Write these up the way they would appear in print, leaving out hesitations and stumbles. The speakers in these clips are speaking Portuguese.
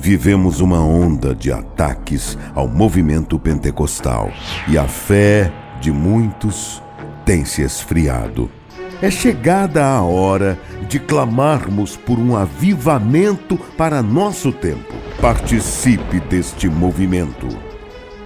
Vivemos uma onda de ataques ao movimento pentecostal e a fé de muitos tem se esfriado. É chegada a hora de clamarmos por um avivamento para nosso tempo. Participe deste movimento.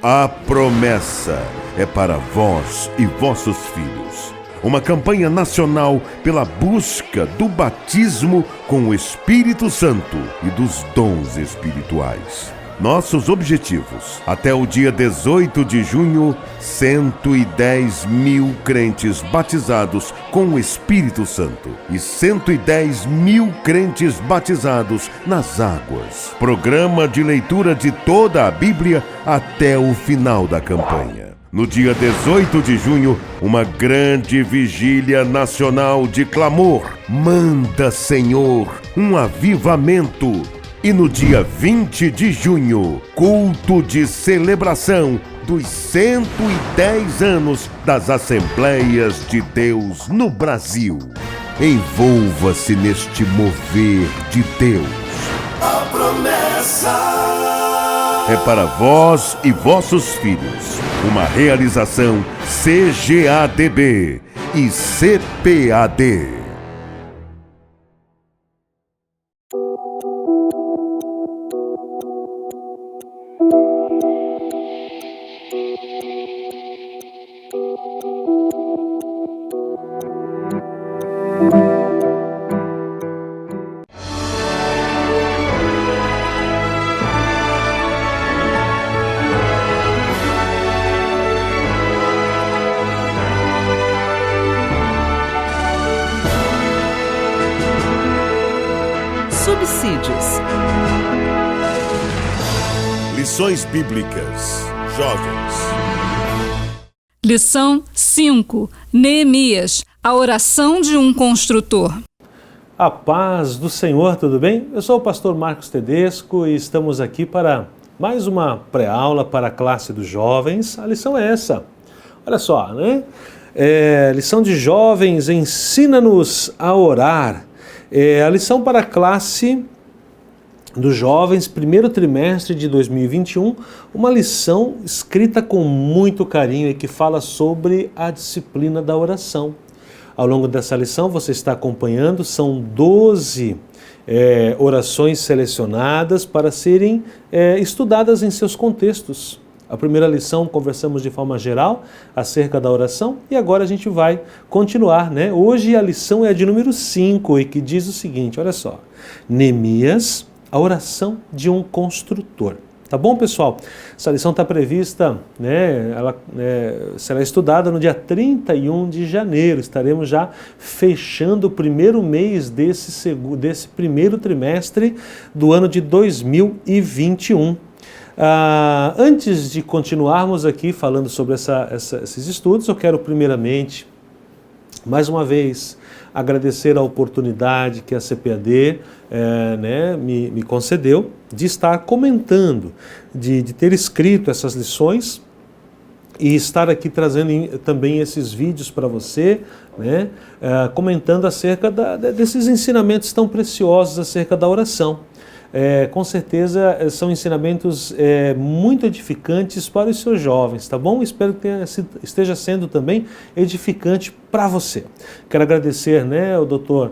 A promessa é para vós e vossos filhos. Uma campanha nacional pela busca do batismo com o Espírito Santo e dos dons espirituais. Nossos objetivos: até o dia 18 de junho, 110 mil crentes batizados com o Espírito Santo e 110 mil crentes batizados nas águas. Programa de leitura de toda a Bíblia até o final da campanha. No dia 18 de junho, uma grande vigília nacional de clamor. Manda, Senhor, um avivamento. E no dia 20 de junho, culto de celebração dos 110 anos das Assembleias de Deus no Brasil. Envolva-se neste mover de Deus. A promessa é para vós e vossos filhos. Uma realização CGADB e CPAD. Subsídios. Lições Bíblicas. Jovens. Lição 5. Neemias, a oração de um construtor. A paz do Senhor, tudo bem? Eu sou o pastor Marcos Tedesco e estamos aqui para mais uma pré-aula para a classe dos jovens. A lição é essa. Olha só, né? Lição de jovens, ensina-nos a orar. A lição para a classe dos jovens, primeiro trimestre de 2021, uma lição escrita com muito carinho e que fala sobre a disciplina da oração. Ao longo dessa lição, você está acompanhando, são 12 orações selecionadas para serem estudadas em seus contextos. A primeira lição conversamos de forma geral acerca da oração e agora a gente vai continuar, né? Hoje a lição é a de número 5 e que diz o seguinte, olha só. Neemias, a oração de um construtor. Tá bom, pessoal? Essa lição está prevista, né? Ela será estudada no dia 31 de janeiro. Estaremos já fechando o primeiro mês desse primeiro trimestre do ano de 2021. Antes de continuarmos aqui falando sobre esses estudos, eu quero primeiramente, mais uma vez, agradecer a oportunidade que a CPAD me concedeu de estar comentando, de ter escrito essas lições e estar aqui trazendo também esses vídeos para você, né, comentando acerca desses ensinamentos tão preciosos acerca da oração. Com certeza são ensinamentos muito edificantes para os seus jovens, tá bom? Espero que esteja sendo também edificante para você. Quero agradecer, né, o Dr.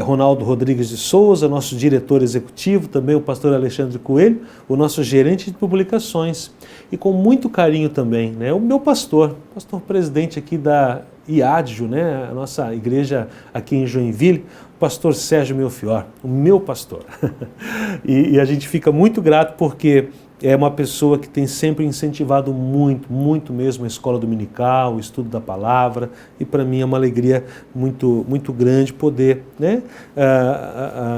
Ronaldo Rodrigues de Souza, nosso diretor executivo, também o pastor Alexandre Coelho, o nosso gerente de publicações, e com muito carinho também, né, o meu pastor presidente aqui da IADJO, né, a nossa igreja aqui em Joinville, o pastor Sérgio Melfior, o meu pastor. e a gente fica muito grato porque é uma pessoa que tem sempre incentivado muito, muito mesmo a escola dominical, o estudo da palavra, e para mim é uma alegria muito, muito grande poder, né,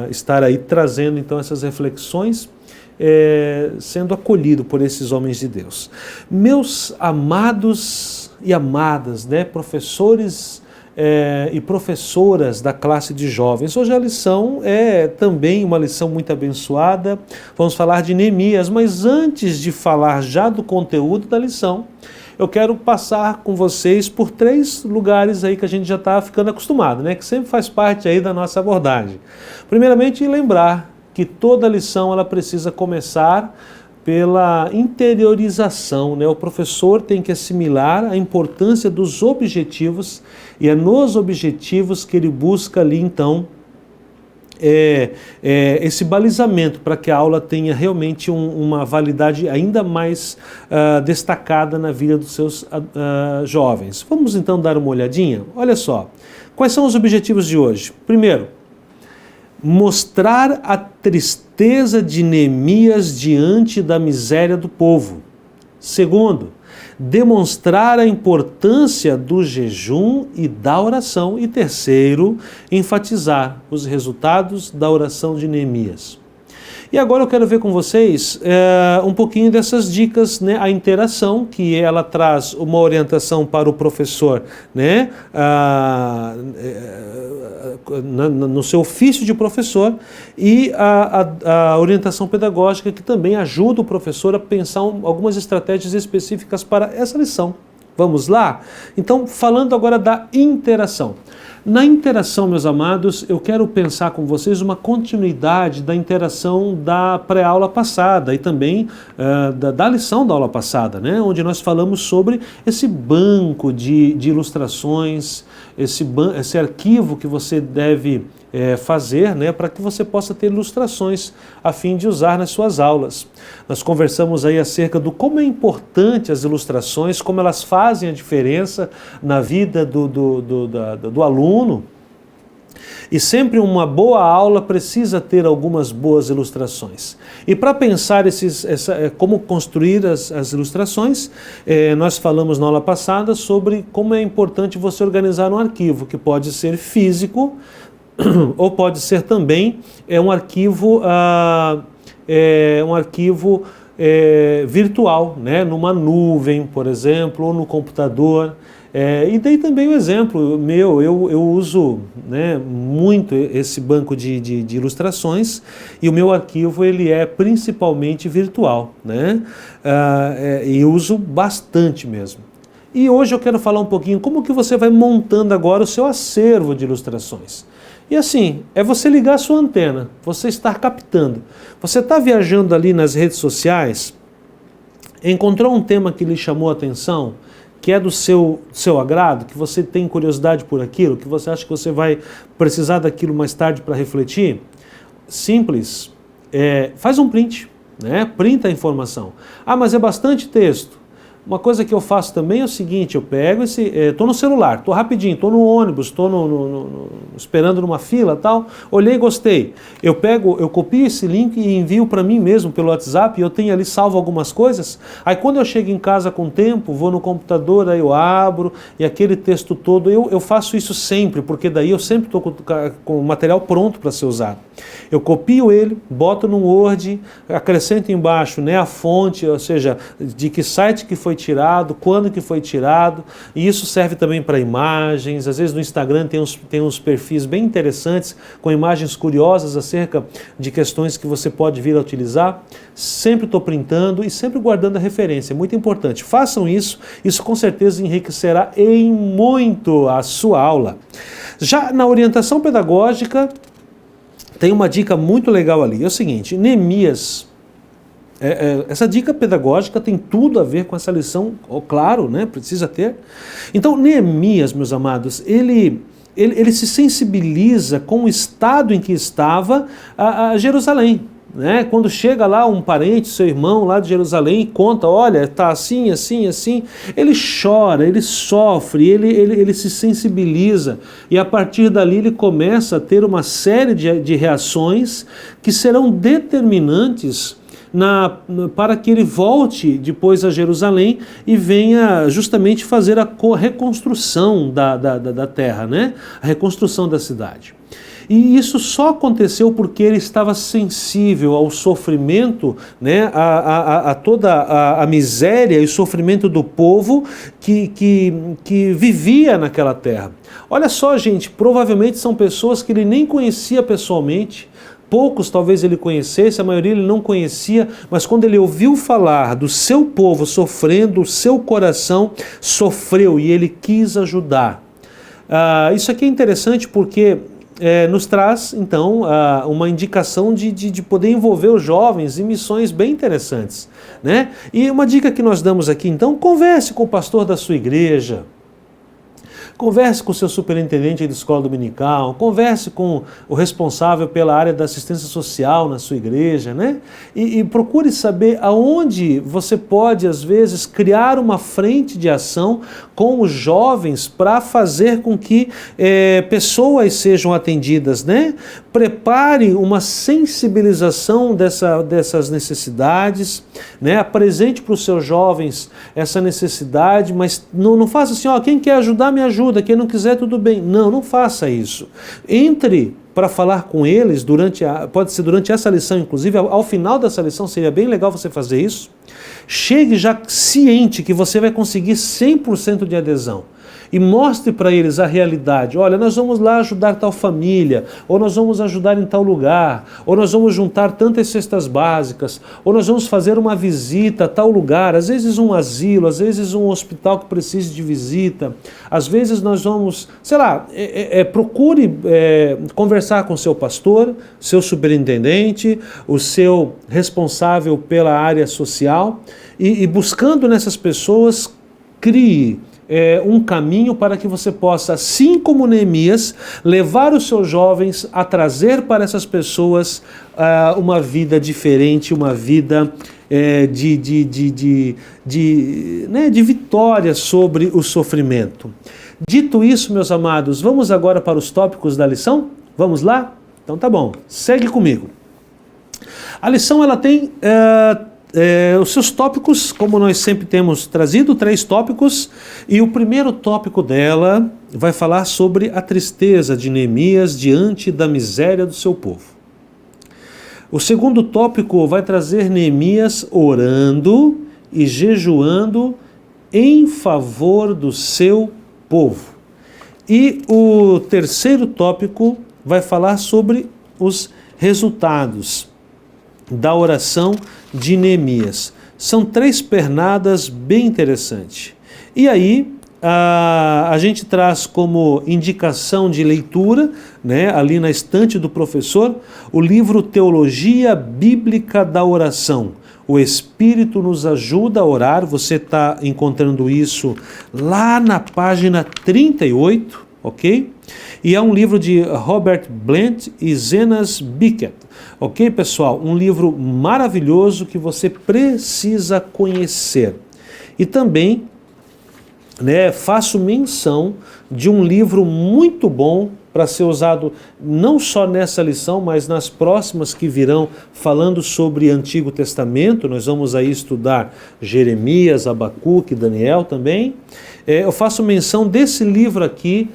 estar aí trazendo então essas reflexões, sendo acolhido por esses homens de Deus. Meus amados e amadas, né, professores e professoras da classe de jovens. Hoje a lição é também uma lição muito abençoada. Vamos falar de Neemias, mas antes de falar já do conteúdo da lição, eu quero passar com vocês por 3 lugares aí que a gente já está ficando acostumado, né? Que sempre faz parte aí da nossa abordagem. Primeiramente, lembrar que toda lição ela precisa começar pela interiorização, né? O professor tem que assimilar a importância dos objetivos e é nos objetivos que ele busca ali então esse balizamento para que a aula tenha realmente uma validade ainda mais destacada na vida dos seus jovens. Vamos então dar uma olhadinha? Olha só, quais são os objetivos de hoje? Primeiro, mostrar a tristeza de Neemias diante da miséria do povo. Segundo, demonstrar a importância do jejum e da oração. E terceiro, enfatizar os resultados da oração de Neemias. E agora eu quero ver com vocês um pouquinho dessas dicas, né? A interação, que ela traz uma orientação para o professor, né? No seu ofício de professor, e a orientação pedagógica, que também ajuda o professor a pensar algumas estratégias específicas para essa lição. Vamos lá? Então, falando agora da interação. Na interação, meus amados, eu quero pensar com vocês uma continuidade da interação da pré-aula passada e também da lição da aula passada, né? Onde nós falamos sobre esse banco de ilustrações, esse arquivo que você deve fazer, né, para que você possa ter ilustrações a fim de usar nas suas aulas. Nós conversamos aí acerca do como é importante as ilustrações, como elas fazem a diferença na vida do aluno. E sempre uma boa aula precisa ter algumas boas ilustrações. E para pensar como construir as ilustrações, nós falamos na aula passada sobre como é importante você organizar um arquivo, que pode ser físico, ou pode ser também um arquivo virtual, né? Numa nuvem, por exemplo, ou no computador. E dei também um exemplo meu, eu uso, né, muito esse banco de ilustrações, e o meu arquivo ele é principalmente virtual, né? E uso bastante mesmo. E hoje eu quero falar um pouquinho como que você vai montando agora o seu acervo de ilustrações. E assim, é você ligar a sua antena, você estar captando. Você está viajando ali nas redes sociais, encontrou um tema que lhe chamou a atenção, que é do seu agrado, que você tem curiosidade por aquilo, que você acha que você vai precisar daquilo mais tarde para refletir? Simples, faz um print, né? Printa a informação. Ah, mas é bastante texto. Uma coisa que eu faço também é o seguinte, eu pego estou no celular, estou rapidinho, estou no ônibus, estou esperando numa fila e tal, olhei e gostei. Eu copio esse link e envio para mim mesmo pelo WhatsApp, e eu tenho ali salvo algumas coisas. Aí quando eu chego em casa com tempo, vou no computador, aí eu abro, e aquele texto todo, eu faço isso sempre, porque daí eu sempre estou com o material pronto para ser usado. Eu copio ele, boto no Word, acrescento embaixo, né, a fonte, ou seja, de que site que foi tirado, quando que foi tirado, e isso serve também para imagens. Às vezes no Instagram tem uns perfis bem interessantes, com imagens curiosas acerca de questões que você pode vir a utilizar. Sempre estou printando e sempre guardando a referência, é muito importante. Façam isso com certeza enriquecerá em muito a sua aula. Já na orientação pedagógica, tem uma dica muito legal ali, é o seguinte, Neemias, essa dica pedagógica tem tudo a ver com essa lição, claro, né? Precisa ter. Então, Neemias, meus amados, ele se sensibiliza com o estado em que estava a Jerusalém. Né? Quando chega lá um parente, seu irmão lá de Jerusalém, e conta, olha, está assim, assim, assim, ele chora, ele sofre, ele se sensibiliza, e a partir dali ele começa a ter uma série de reações que serão determinantes para que ele volte depois a Jerusalém e venha justamente fazer a reconstrução da terra, né? A reconstrução da cidade. E isso só aconteceu porque ele estava sensível ao sofrimento, né, a toda a miséria e sofrimento do povo que vivia naquela terra. Olha só, gente, provavelmente são pessoas que ele nem conhecia pessoalmente. Poucos talvez ele conhecesse, a maioria ele não conhecia, mas quando ele ouviu falar do seu povo sofrendo, o seu coração sofreu e ele quis ajudar. Isso aqui é interessante porque nos traz, então, uma indicação de poder envolver os jovens em missões bem interessantes, né? E uma dica que nós damos aqui, então, converse com o pastor da sua igreja, converse com o seu superintendente de escola dominical, converse com o responsável pela área da assistência social na sua igreja, né? E procure saber aonde você pode, às vezes, criar uma frente de ação com os jovens para fazer com que pessoas sejam atendidas, né? Prepare uma sensibilização dessas necessidades, né? Apresente para os seus jovens essa necessidade, mas não faça assim, quem quer ajudar, me ajuda, quem não quiser, tudo bem. Não faça isso. Entre para falar com eles, pode ser durante essa lição, inclusive, ao final dessa lição, seria bem legal você fazer isso. Chegue já ciente que você vai conseguir 100% de adesão. E mostre para eles a realidade. Olha, nós vamos lá ajudar tal família, ou nós vamos ajudar em tal lugar, ou nós vamos juntar tantas cestas básicas, ou nós vamos fazer uma visita a tal lugar, às vezes um asilo, às vezes um hospital que precise de visita, às vezes nós vamos, sei lá, procure conversar com o seu pastor, seu superintendente, o seu responsável pela área social, e buscando nessas pessoas, crie um caminho para que você possa, assim como Neemias, levar os seus jovens a trazer para essas pessoas uma vida diferente, uma vida de vitória sobre o sofrimento. Dito isso, meus amados, vamos agora para os tópicos da lição? Vamos lá? Então tá bom, segue comigo. A lição ela tem os seus tópicos, como nós sempre temos trazido, 3 tópicos, e o primeiro tópico dela vai falar sobre a tristeza de Neemias diante da miséria do seu povo. O segundo tópico vai trazer Neemias orando e jejuando em favor do seu povo. E o terceiro tópico vai falar sobre os resultados da oração de Neemias. São 3 pernadas bem interessantes. E aí, a gente traz como indicação de leitura, né, ali na estante do professor, o livro Teologia Bíblica da Oração. O Espírito nos ajuda a orar. Você está encontrando isso lá na página 38, ok? E é um livro de Robert Blount e Zenas Bicket. Ok, pessoal? Um livro maravilhoso que você precisa conhecer. E também, né, faço menção de um livro muito bom para ser usado não só nessa lição, mas nas próximas que virão, falando sobre Antigo Testamento. Nós vamos aí estudar Jeremias, Abacuque, Daniel também. Eu faço menção desse livro aqui,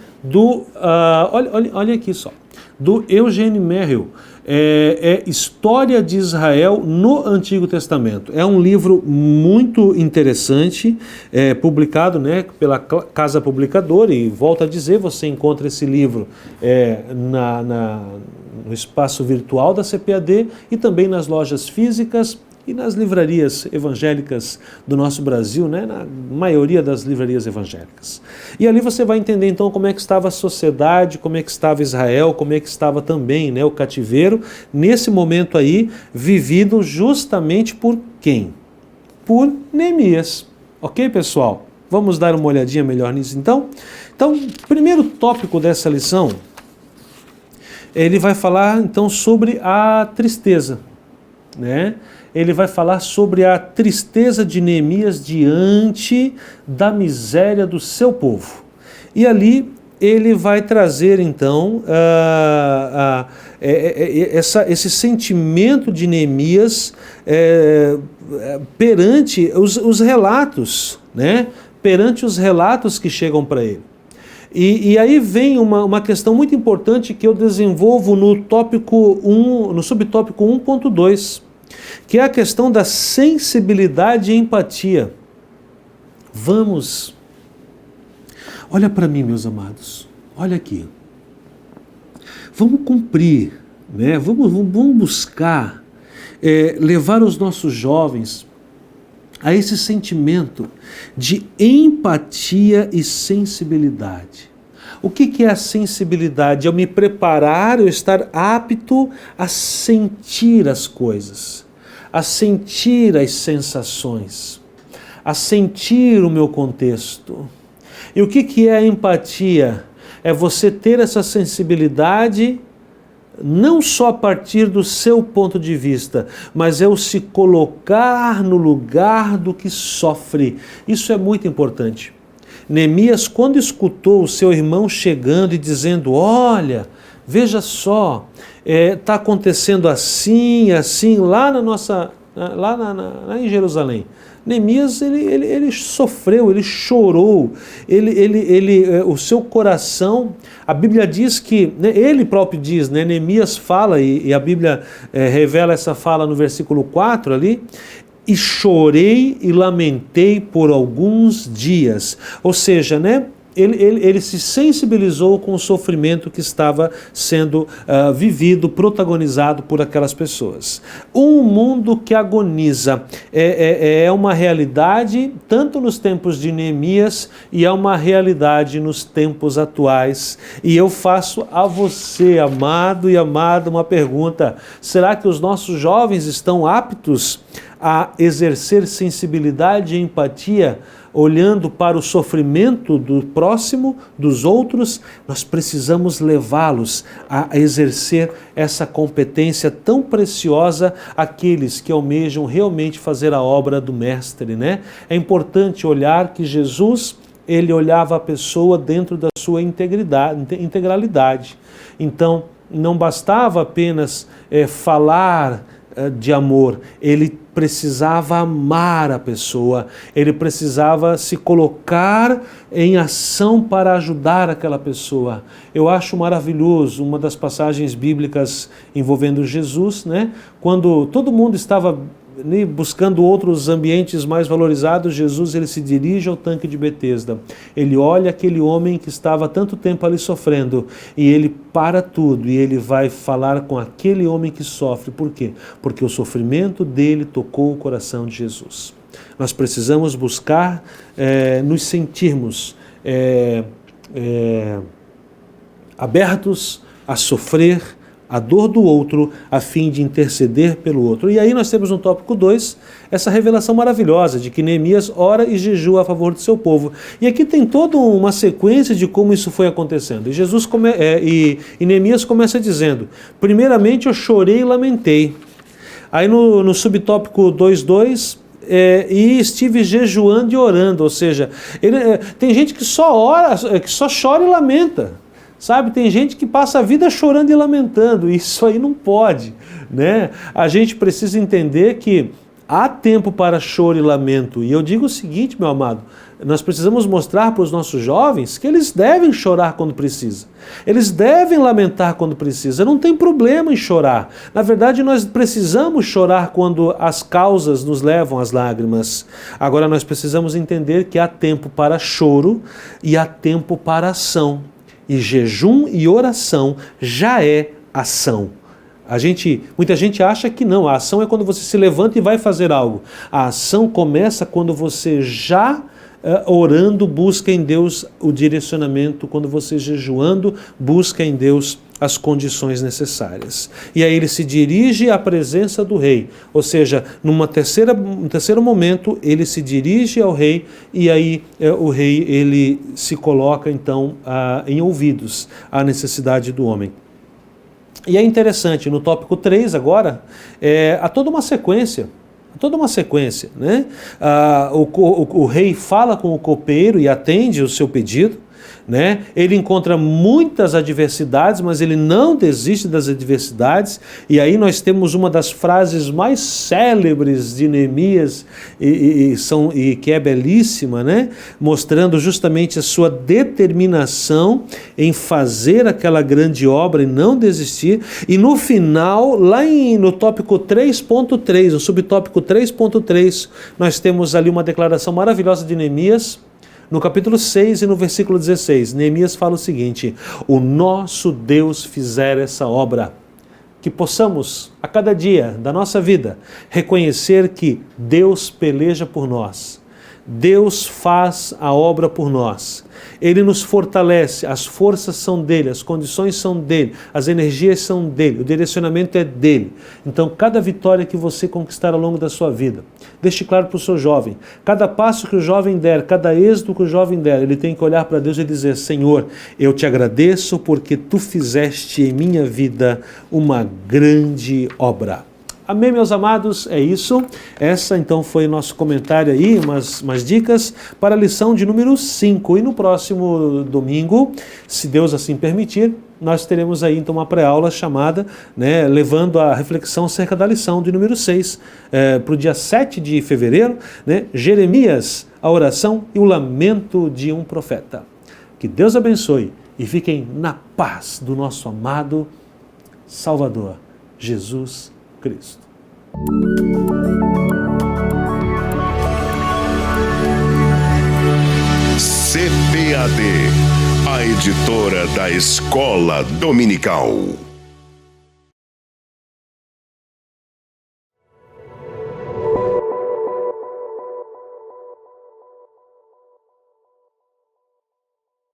olha aqui só, do Eugene Merrill, História de Israel no Antigo Testamento. É um livro muito interessante, publicado, né, pela Casa Publicadora, e volto a dizer, você encontra esse livro no espaço virtual da CPAD e também nas lojas físicas e nas livrarias evangélicas do nosso Brasil, né, na maioria das livrarias evangélicas. E ali você vai entender então como é que estava a sociedade, como é que estava Israel, como é que estava também, né, o cativeiro, nesse momento aí, vivido justamente por quem? Por Neemias. Ok, pessoal? Vamos dar uma olhadinha melhor nisso então? Então, primeiro tópico dessa lição, ele vai falar então sobre a tristeza, né? Ele vai falar sobre a tristeza de Neemias diante da miséria do seu povo. E ali ele vai trazer então esse sentimento de Neemias perante os relatos, né? Perante os relatos que chegam para ele. E aí vem uma questão muito importante que eu desenvolvo no tópico 1, no subtópico 1.2, que é a questão da sensibilidade e empatia. Olha para mim, meus amados, olha aqui. Vamos cumprir, né? Vamos buscar levar os nossos jovens a esse sentimento de empatia e sensibilidade. O que é a sensibilidade? Eu me preparar, eu estar apto a sentir as coisas, a sentir as sensações, a sentir o meu contexto. E o que é a empatia? É você ter essa sensibilidade não só a partir do seu ponto de vista, mas é o se colocar no lugar do que sofre. Isso é muito importante. Neemias, quando escutou o seu irmão chegando e dizendo, olha, veja só, está acontecendo assim, assim, lá em Jerusalém. Neemias, ele sofreu, ele chorou, o seu coração, a Bíblia diz que, né, ele próprio diz, né, Neemias fala, e a Bíblia revela essa fala no versículo 4 ali, e chorei e lamentei por alguns dias. Ou seja, né, ele se sensibilizou com o sofrimento que estava sendo vivido, protagonizado por aquelas pessoas. Um mundo que agoniza é uma realidade tanto nos tempos de Neemias e é uma realidade nos tempos atuais. E eu faço a você, amado e amada, uma pergunta: será que os nossos jovens estão aptos a exercer sensibilidade e empatia, olhando para o sofrimento do próximo, dos outros? Nós precisamos levá-los a exercer essa competência tão preciosa, aqueles que almejam realmente fazer a obra do Mestre, né? É importante olhar que Jesus, ele olhava a pessoa dentro da sua integralidade. Então, não bastava apenas falar de amor, ele precisava amar a pessoa, ele precisava se colocar em ação para ajudar aquela pessoa. Eu acho maravilhoso uma das passagens bíblicas envolvendo Jesus, né? Quando todo mundo estava buscando outros ambientes mais valorizados, Jesus, ele se dirige ao tanque de Betesda. Ele olha aquele homem que estava há tanto tempo ali sofrendo e ele para tudo e ele vai falar com aquele homem que sofre. Por quê? Porque o sofrimento dele tocou o coração de Jesus. Nós precisamos buscar nos sentirmos abertos a sofrer a dor do outro, a fim de interceder pelo outro. E aí nós temos no tópico 2, essa revelação maravilhosa de que Neemias ora e jejua a favor do seu povo. E aqui tem toda uma sequência de como isso foi acontecendo. E Neemias começa dizendo, primeiramente eu chorei e lamentei. Aí no subtópico 2.2, e estive jejuando e orando, ou seja, tem gente que só ora, que só chora e lamenta. Sabe, tem gente que passa a vida chorando e lamentando, isso aí não pode, né? A gente precisa entender que há tempo para choro e lamento, e eu digo o seguinte, meu amado, nós precisamos mostrar para os nossos jovens que eles devem chorar quando precisa, eles devem lamentar quando precisa, não tem problema em chorar. Na verdade, nós precisamos chorar quando as causas nos levam às lágrimas. Agora nós precisamos entender que há tempo para choro e há tempo para ação. E jejum e oração já é ação. Muita gente acha que não, a ação é quando você se levanta e vai fazer algo. A ação começa quando você já orando busca em Deus o direcionamento, quando você jejuando busca em Deus as condições necessárias. E aí ele se dirige à presença do rei, ou seja, num terceiro momento ele se dirige ao rei e aí o rei ele se coloca então em ouvidos à necessidade do homem. E é interessante, no tópico 3 agora, há toda uma sequência, né? O rei fala com o copeiro e atende o seu pedido, né? Ele encontra muitas adversidades, mas ele não desiste das adversidades, e aí nós temos uma das frases mais célebres de Neemias, e que é belíssima, né? Mostrando justamente a sua determinação em fazer aquela grande obra e não desistir, e no final, no tópico 3.3, no subtópico 3.3, nós temos ali uma declaração maravilhosa de Neemias. No capítulo 6 e no versículo 16, Neemias fala o seguinte: o nosso Deus fizer essa obra, que possamos, a cada dia da nossa vida, reconhecer que Deus peleja por nós, Deus faz a obra por nós. Ele nos fortalece, as forças são dele, as condições são dele, as energias são dele, o direcionamento é dele. Então, cada vitória que você conquistar ao longo da sua vida, deixe claro para o seu jovem, cada passo que o jovem der, cada êxito que o jovem der, ele tem que olhar para Deus e dizer: Senhor, eu te agradeço porque tu fizeste em minha vida uma grande obra. Amém, meus amados? É isso. Essa então foi nosso comentário aí, umas dicas para a lição de número 5. E no próximo domingo, se Deus assim permitir, nós teremos aí então uma pré-aula chamada, levando a reflexão acerca da lição de número 6, para o dia 7 de fevereiro, Jeremias, a oração e o lamento de um profeta. Que Deus abençoe e fiquem na paz do nosso amado Salvador, Jesus Cristo. CPAD, a editora da Escola Dominical.